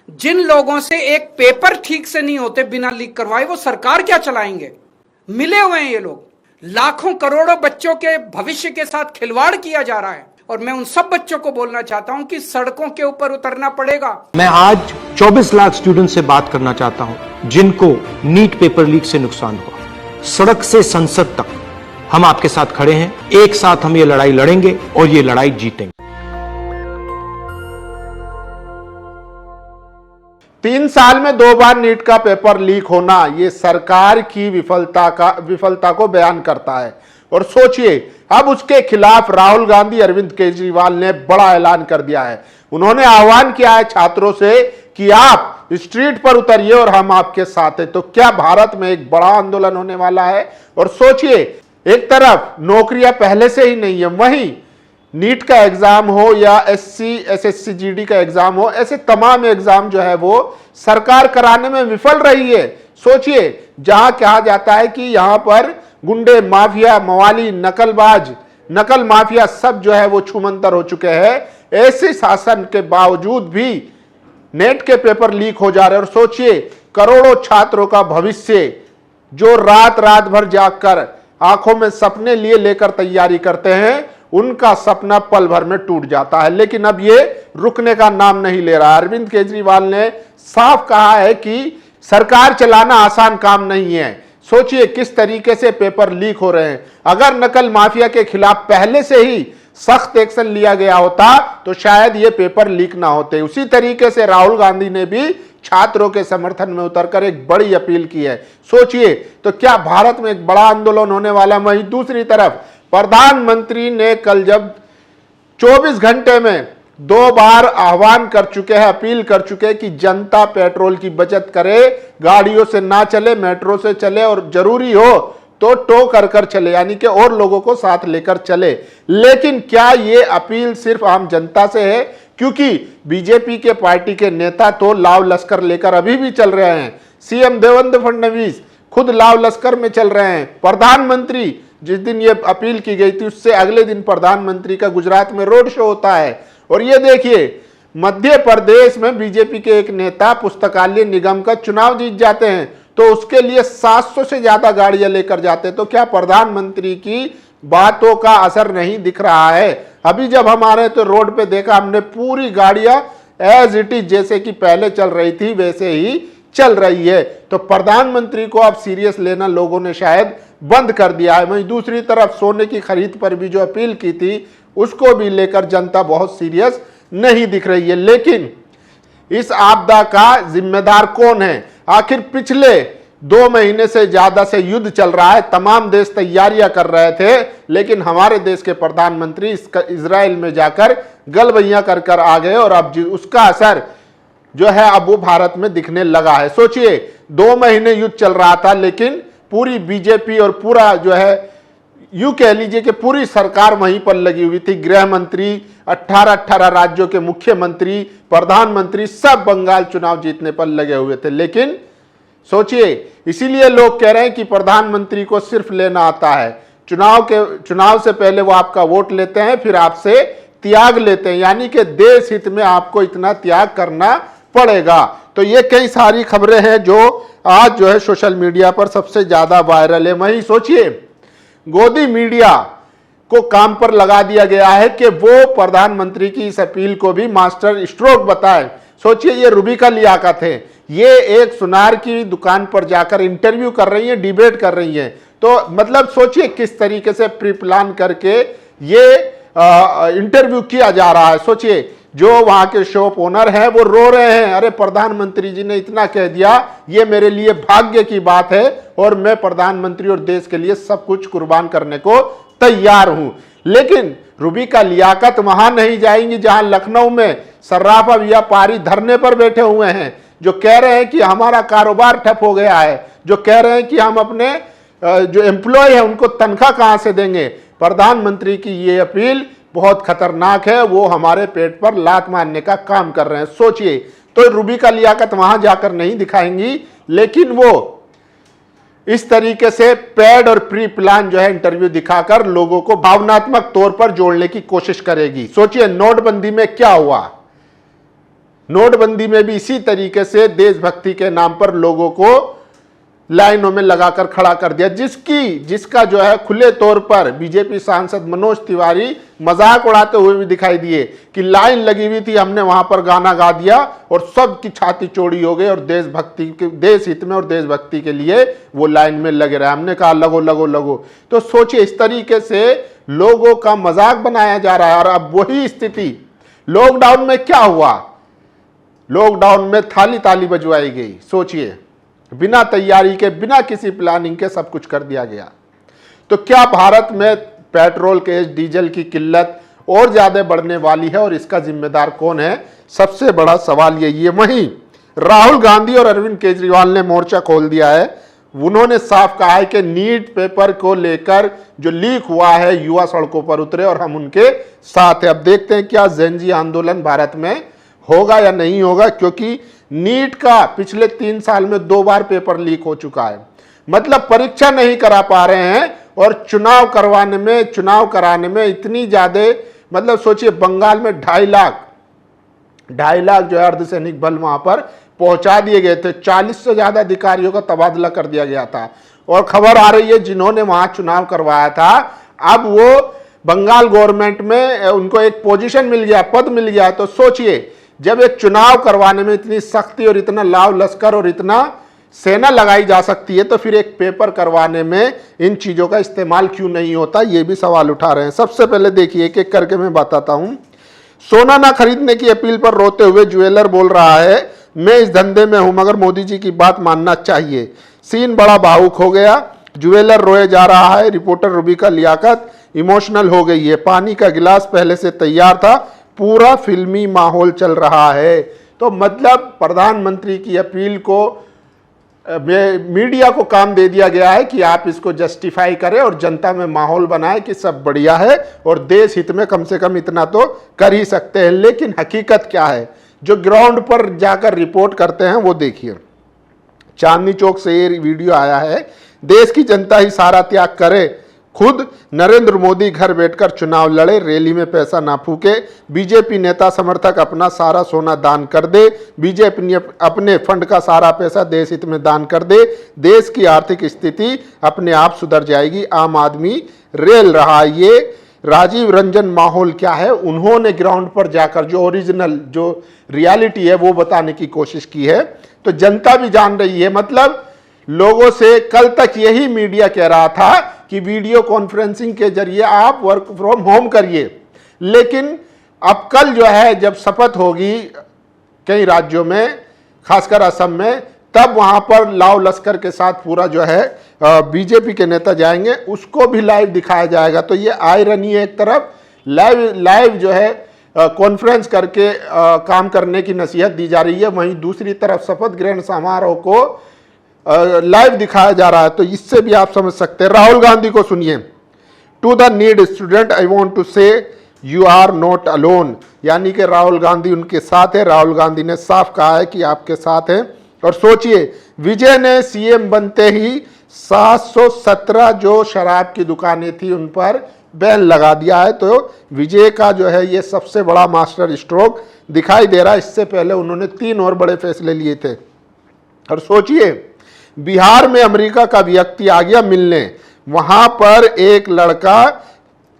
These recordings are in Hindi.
जिन लोगों से एक पेपर ठीक से नहीं होते बिना लीक करवाए, वो सरकार क्या चलाएंगे? मिले हुए हैं ये लोग। लाखों करोड़ों बच्चों के भविष्य के साथ खिलवाड़ किया जा रहा है और मैं उन सब बच्चों को बोलना चाहता हूं कि सड़कों के ऊपर उतरना पड़ेगा। मैं आज 24 लाख स्टूडेंट से बात करना चाहता हूं जिनको नीट पेपर लीक से नुकसान हुआ। सड़क से संसद तक हम आपके साथ खड़े हैं। एक साथ हम ये लड़ाई लड़ेंगे और ये लड़ाई जीतेंगे। 3 साल में 2 बार नीट का पेपर लीक होना, ये सरकार की विफलता को बयान करता है। और सोचिए, अब उसके खिलाफ राहुल गांधी, अरविंद केजरीवाल ने बड़ा ऐलान कर दिया है। उन्होंने आह्वान किया है छात्रों से कि आप स्ट्रीट पर उतरिए और हम आपके साथ हैं। तो क्या भारत में एक बड़ा आंदोलन होने वाला है? और सोचिए, एक तरफ नौकरियां पहले से ही नहीं है, वहीं नीट का एग्जाम हो या एससी एसएससी जीडी का एग्जाम हो, ऐसे तमाम एग्जाम जो है वो सरकार कराने में विफल रही है। सोचिए, जहां कहा जाता है कि यहां पर गुंडे, माफिया, मवाली, नकलबाज, नकल माफिया सब जो है वो छूमंतर हो चुके हैं, ऐसे शासन के बावजूद भी नेट के पेपर लीक हो जा रहे हैं। और सोचिए, करोड़ों छात्रों का भविष्य जो रात रात भर जागकर आंखों में सपने लिए लेकर तैयारी करते हैं, उनका सपना पल भर में टूट जाता है। लेकिन अब ये रुकने का नाम नहीं ले रहा। अरविंद केजरीवाल ने साफ कहा है कि सरकार चलाना आसान काम नहीं है। सोचिए किस तरीके से पेपर लीक हो रहे हैं। अगर नकल माफिया के खिलाफ पहले से ही सख्त एक्शन लिया गया होता तो शायद ये पेपर लीक ना होते। उसी तरीके से राहुल गांधी ने भी छात्रों के समर्थन में उतरकर एक बड़ी अपील की है। सोचिए, तो क्या भारत में एक बड़ा आंदोलन होने वाला है? वहीं दूसरी तरफ प्रधानमंत्री ने कल जब 24 घंटे में 2 बार आह्वान कर चुके हैं, अपील कर चुके हैं कि जनता पेट्रोल की बचत करे, गाड़ियों से ना चले, मेट्रो से चले और जरूरी हो तो टो कर कर चले, यानी कि और लोगों को साथ लेकर चले। लेकिन क्या ये अपील सिर्फ आम जनता से है? क्योंकि बीजेपी के पार्टी के नेता तो लाव लश्कर लेकर अभी भी चल रहे हैं। सीएम देवेंद्र फडणवीस खुद लाव लश्कर में चल रहे हैं। प्रधानमंत्री, जिस दिन ये अपील की गई थी उससे अगले दिन प्रधानमंत्री का गुजरात में रोड शो होता है। और ये देखिए, मध्य प्रदेश में बीजेपी के एक नेता पुस्तकालय निगम का चुनाव जीत जाते हैं तो उसके लिए 700 से ज्यादा गाड़ियां लेकर जाते हैं। तो क्या प्रधानमंत्री की बातों का असर नहीं दिख रहा है? अभी जब हम आ रहे तो रोड पे देखा हमने, पूरी गाड़ियां एज इट इज जैसे कि पहले चल रही थी वैसे ही चल रही है। तो प्रधानमंत्री को अब सीरियस लेना लोगों ने शायद बंद कर दिया है। वहीं दूसरी तरफ सोने की खरीद पर भी जो अपील की थी उसको भी लेकर जनता बहुत सीरियस नहीं दिख रही है। लेकिन इस आपदा का जिम्मेदार कौन है? आखिर पिछले 2 महीने से ज्यादा से युद्ध चल रहा है, तमाम देश तैयारियां कर रहे थे, लेकिन हमारे देश के प्रधानमंत्री इजराइल में जाकर गलबैया कर कर आ गए और अब उसका असर जो है अब वो भारत में दिखने लगा है। सोचिए, 2 महीने युद्ध चल रहा था लेकिन पूरी बीजेपी और पूरा जो है यूं कह लीजिए कि पूरी सरकार वहीं पर लगी हुई थी। गृह मंत्री, 18 राज्यों के मुख्यमंत्री, प्रधानमंत्री सब बंगाल चुनाव जीतने पर लगे हुए थे। लेकिन सोचिए, इसीलिए लोग कह रहे हैं कि प्रधानमंत्री को सिर्फ लेना आता है। चुनाव से पहले वो आपका वोट लेते हैं, फिर आपसे त्याग लेते हैं, यानी कि देश हित में आपको इतना त्याग करना पड़ेगा। तो ये कई सारी खबरें हैं जो आज जो है सोशल मीडिया पर सबसे ज्यादा वायरल है। वहीं सोचिए, गोदी मीडिया को काम पर लगा दिया गया है कि वो प्रधानमंत्री की इस अपील को भी मास्टर स्ट्रोक बताए। सोचिए, ये रूबिका लियाकत है, ये एक सुनार की दुकान पर जाकर इंटरव्यू कर रही है, डिबेट कर रही है। तो मतलब सोचिए किस तरीके से प्री प्लान करके ये इंटरव्यू किया जा रहा है। सोचिए, जो वहां के शॉप ओनर हैं वो रो रहे हैं, अरे प्रधानमंत्री जी ने इतना कह दिया, ये मेरे लिए भाग्य की बात है और मैं प्रधानमंत्री और देश के लिए सब कुछ कुर्बान करने को तैयार हूं। लेकिन रूबिका लियाकत वहां नहीं जाएंगी जहां लखनऊ में सर्राफा व्यापारी धरने पर बैठे हुए हैं, जो कह रहे हैं कि हमारा कारोबार ठप हो गया है, जो कह रहे हैं कि हम अपने जो एम्प्लॉय है उनको तनख्वाह कहां से देंगे। प्रधानमंत्री की ये अपील बहुत खतरनाक है, वो हमारे पेट पर लात मारने का काम कर रहे हैं। सोचिए, तो रूबिका लियाकत वहां जाकर नहीं दिखाएंगी, लेकिन वो इस तरीके से पेड और प्री प्लान जो है इंटरव्यू दिखाकर लोगों को भावनात्मक तौर पर जोड़ने की कोशिश करेगी। सोचिए, नोटबंदी में क्या हुआ? नोटबंदी में भी इसी तरीके से देशभक्ति के नाम पर लोगों को लाइनों में लगाकर खड़ा कर दिया, जिसका जो है खुले तौर पर बीजेपी सांसद मनोज तिवारी मजाक उड़ाते हुए भी दिखाई दिए कि लाइन लगी हुई थी, हमने वहां पर गाना गा दिया और सबकी छाती चौड़ी हो गई और देशभक्ति के, देश हित में और देशभक्ति के लिए वो लाइन में लगे रहे। हमने कहा लगो लगो लगो। तो सोचिए, इस तरीके से लोगों का मजाक बनाया जा रहा है। और अब वही स्थिति लॉकडाउन में क्या हुआ? लॉकडाउन में थाली ताली बजवाई गई। सोचिए, बिना तैयारी के, बिना किसी प्लानिंग के सब कुछ कर दिया गया। तो क्या भारत में पेट्रोल के, डीजल की किल्लत और ज्यादा बढ़ने वाली है और इसका जिम्मेदार कौन है? सबसे बड़ा सवाल ये वहीं राहुल गांधी और अरविंद केजरीवाल ने मोर्चा खोल दिया है। उन्होंने साफ कहा है कि नीट पेपर को लेकर जो लीक हुआ है, युवा सड़कों पर उतरे और हम उनके साथ हैं। अब देखते हैं क्या जेनजी आंदोलन भारत में होगा या नहीं होगा, क्योंकि नीट का पिछले 3 साल में 2 बार पेपर लीक हो चुका है। मतलब परीक्षा नहीं करा पा रहे हैं और चुनाव कराने में इतनी ज्यादा, मतलब सोचिए, बंगाल में 2.5 लाख जो है अर्धसैनिक बल वहां पर पहुंचा दिए गए थे। 40 से ज्यादा अधिकारियों का तबादला कर दिया गया था। और खबर आ रही है जिन्होंने वहां चुनाव करवाया था, अब वो बंगाल गवर्नमेंट में उनको एक पोजीशन मिल गया, पद मिल गया। तो सोचिए, जब एक चुनाव करवाने में इतनी सख्ती और इतना लाव लश्कर और इतना सेना लगाई जा सकती है, तो फिर एक पेपर करवाने में इन चीजों का इस्तेमाल क्यों नहीं होता, ये भी सवाल उठा रहे हैं। सबसे पहले देखिए, एक एक करके मैं बताता हूं। सोना ना खरीदने की अपील पर रोते हुए ज्वेलर बोल रहा है, मैं इस धंधे में हूं मगर मोदी जी की बात मानना चाहिए। सीन बड़ा भावुक हो गया, ज्वेलर रोए जा रहा है। रिपोर्टर रुबिका लियाकत इमोशनल हो गई है। पानी का गिलास पहले से तैयार था, पूरा फिल्मी माहौल चल रहा है। तो मतलब प्रधानमंत्री की अपील को मीडिया को काम दे दिया गया है कि आप इसको जस्टिफाई करें और जनता में माहौल बनाए कि सब बढ़िया है और देश हित में कम से कम इतना तो कर ही सकते हैं। लेकिन हकीकत क्या है, जो ग्राउंड पर जाकर रिपोर्ट करते हैं वो देखिए। चांदनी चौक से ये वीडियो आया है, देश की जनता ही सारा त्याग करे, खुद नरेंद्र मोदी घर बैठकर चुनाव लड़े, रैली में पैसा ना फूके, बीजेपी नेता समर्थक अपना सारा सोना दान कर दे, बीजेपी अपने फंड का सारा पैसा देश हित में दान कर दे, देश की आर्थिक स्थिति अपने आप सुधर जाएगी, आम आदमी रेल रहा। ये राजीव रंजन माहौल क्या है, उन्होंने ग्राउंड पर जाकर जो ओरिजिनल जो रियलिटी है वो बताने की कोशिश की है। तो जनता भी जान रही है। मतलब लोगों से कल तक यही मीडिया कह रहा था कि वीडियो कॉन्फ्रेंसिंग के जरिए आप वर्क फ्रॉम होम करिए, लेकिन अब कल जो है जब शपथ होगी कई राज्यों में, खासकर असम में, तब वहां पर लाव लश्कर के साथ पूरा जो है बीजेपी के नेता जाएंगे, उसको भी लाइव दिखाया जाएगा। तो ये आयरनी है, एक तरफ लाइव जो है कॉन्फ्रेंस करके काम करने की नसीहत दी जा रही है, वहीं दूसरी तरफ शपथ ग्रहण समारोह को लाइव दिखाया जा रहा है। तो इससे भी आप समझ सकते हैं। राहुल गांधी को सुनिए, to the need student I want to say you are not alone, यानी कि राहुल गांधी उनके साथ है। राहुल गांधी ने साफ कहा है कि आपके साथ हैं। और सोचिए, विजय ने सीएम बनते ही 717 जो शराब की दुकानें थी उन पर बैन लगा दिया है। तो विजय का जो है ये सबसे बड़ा मास्टर स्ट्रोक दिखाई दे रहा है। इससे पहले उन्होंने 3 और बड़े फैसले लिए थे। और सोचिए, बिहार में अमेरिका का व्यक्ति आ गया मिलने, वहां पर एक लड़का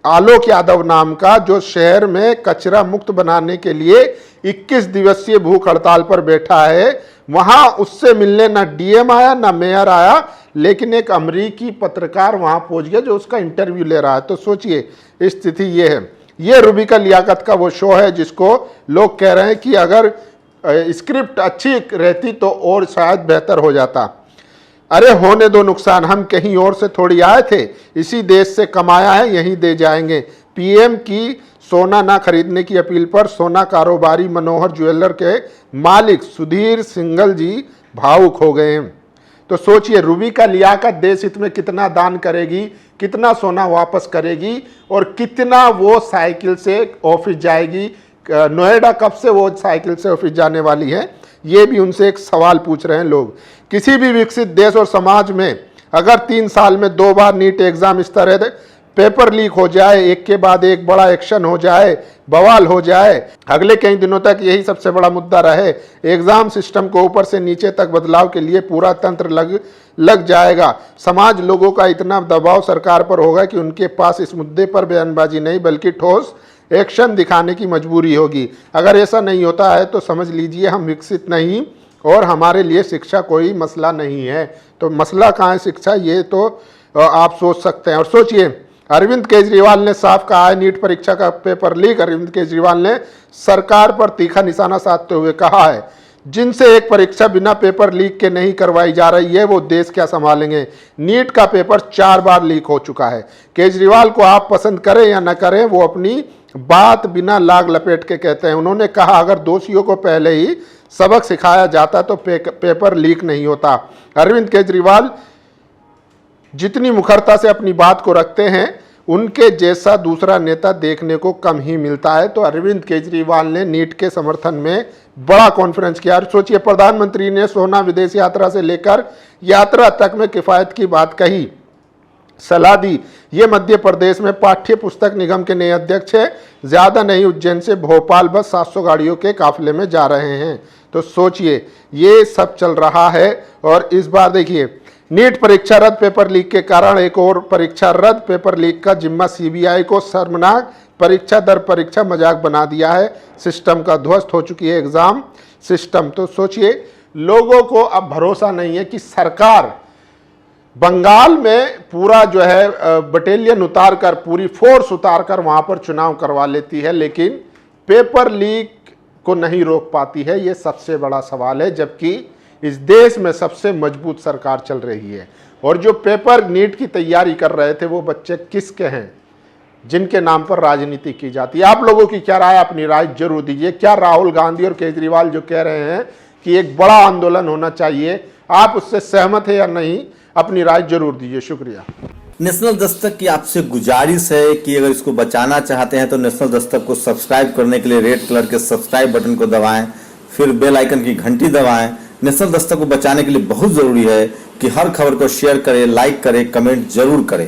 आलोक यादव नाम का, जो शहर में कचरा मुक्त बनाने के लिए 21 दिवसीय भूख हड़ताल पर बैठा है, वहां उससे मिलने ना डीएम आया ना मेयर आया, लेकिन एक अमेरिकी पत्रकार वहां पहुंच गया जो उसका इंटरव्यू ले रहा है। तो सोचिए, स्थिति ये है। ये रुबिका लियाकत का वो शो है जिसको लोग कह रहे हैं कि अगर स्क्रिप्ट अच्छी रहती तो और शायद बेहतर हो जाता। अरे होने दो नुकसान, हम कहीं और से थोड़ी आए थे, इसी देश से कमाया है, यहीं दे जाएंगे। पीएम की सोना ना खरीदने की अपील पर सोना कारोबारी मनोहर ज्वेलर के मालिक सुधीर सिंघल जी भावुक हो गए। तो सोचिए, रुबिका लियाकत देश हित में कितना दान करेगी, कितना सोना वापस करेगी और कितना वो साइकिल से ऑफिस जाएगी। नोएडा कब से वो साइकिल से ऑफिस जाने वाली है, ये भी उनसे एक सवाल पूछ रहे हैं लोग। किसी भी विकसित देश और समाज में अगर 3 साल में 2 बार नीट एग्जाम इस तरह पेपर लीक हो जाए, एक के बाद एक बड़ा एक्शन हो जाए, बवाल हो जाए, अगले कई दिनों तक यही सबसे बड़ा मुद्दा रहे, एग्जाम सिस्टम को ऊपर से नीचे तक बदलाव के लिए पूरा तंत्र लग जाएगा। समाज लोगों का इतना दबाव सरकार पर होगा कि उनके पास इस मुद्दे पर बयानबाजी नहीं बल्कि ठोस एक्शन दिखाने की मजबूरी होगी। अगर ऐसा नहीं होता है तो समझ लीजिए हम विकसित नहीं और हमारे लिए शिक्षा कोई मसला नहीं है। तो मसला कहाँ है शिक्षा, ये तो आप सोच सकते हैं। और सोचिए, अरविंद केजरीवाल ने साफ कहा है नीट परीक्षा का पेपर लीक। अरविंद केजरीवाल ने सरकार पर तीखा निशाना साधते हुए कहा है, जिनसे एक परीक्षा बिना पेपर लीक के नहीं करवाई जा रही है वो देश क्या संभालेंगे। नीट का पेपर 4 बार लीक हो चुका है। केजरीवाल को आप पसंद करें या न करें, वो अपनी बात बिना लाग लपेट के कहते हैं। उन्होंने कहा अगर दोषियों को पहले ही सबक सिखाया जाता तो पेपर लीक नहीं होता। अरविंद केजरीवाल जितनी मुखरता से अपनी बात को रखते हैं उनके जैसा दूसरा नेता देखने को कम ही मिलता है। तो अरविंद केजरीवाल ने नीट के समर्थन में बड़ा कॉन्फ्रेंस किया। और सोचिए, प्रधानमंत्री ने सोना विदेश यात्रा से लेकर यात्रा तक में किफायत की बात कही, सलाह दी। ये मध्य प्रदेश में पाठ्य पुस्तक निगम के नए अध्यक्ष है। ज्यादा नहीं, उज्जैन से भोपाल बस 700 गाड़ियों के काफिले में जा रहे हैं। तो सोचिए, ये सब चल रहा है। और इस बार देखिए, नीट परीक्षा रद्द, पेपर लीक के कारण एक और परीक्षा रद्द। पेपर लीक का जिम्मा सीबीआई को। शर्मनाक, परीक्षा दर परीक्षा मजाक बना दिया है। सिस्टम का ध्वस्त हो चुकी है एग्जाम सिस्टम। तो सोचिए, लोगों को अब भरोसा नहीं है कि सरकार बंगाल में पूरा जो है बटालियन उतार कर, पूरी फोर्स उतार कर वहां पर चुनाव करवा लेती है, लेकिन पेपर लीक को नहीं रोक पाती है। ये सबसे बड़ा सवाल है, जबकि इस देश में सबसे मजबूत सरकार चल रही है। और जो पेपर नीट की तैयारी कर रहे थे वो बच्चे किसके हैं, जिनके नाम पर राजनीति की जाती है। आप लोगों की क्या राय, अपनी राय जरूर दीजिए। क्या राहुल गांधी और केजरीवाल जो कह रहे हैं कि एक बड़ा आंदोलन होना चाहिए, आप उससे सहमत है या नहीं, अपनी राय जरूर दीजिए। शुक्रिया। नेशनल दस्तक की आपसे गुजारिश है कि अगर इसको बचाना चाहते हैं तो नेशनल दस्तक को सब्सक्राइब करने के लिए रेड कलर के सब्सक्राइब बटन को दबाएं, फिर बेल आइकन की घंटी दबाएं। नेशनल दस्तक को बचाने के लिए बहुत जरूरी है कि हर खबर को शेयर करें, लाइक करें, कमेंट जरूर करें।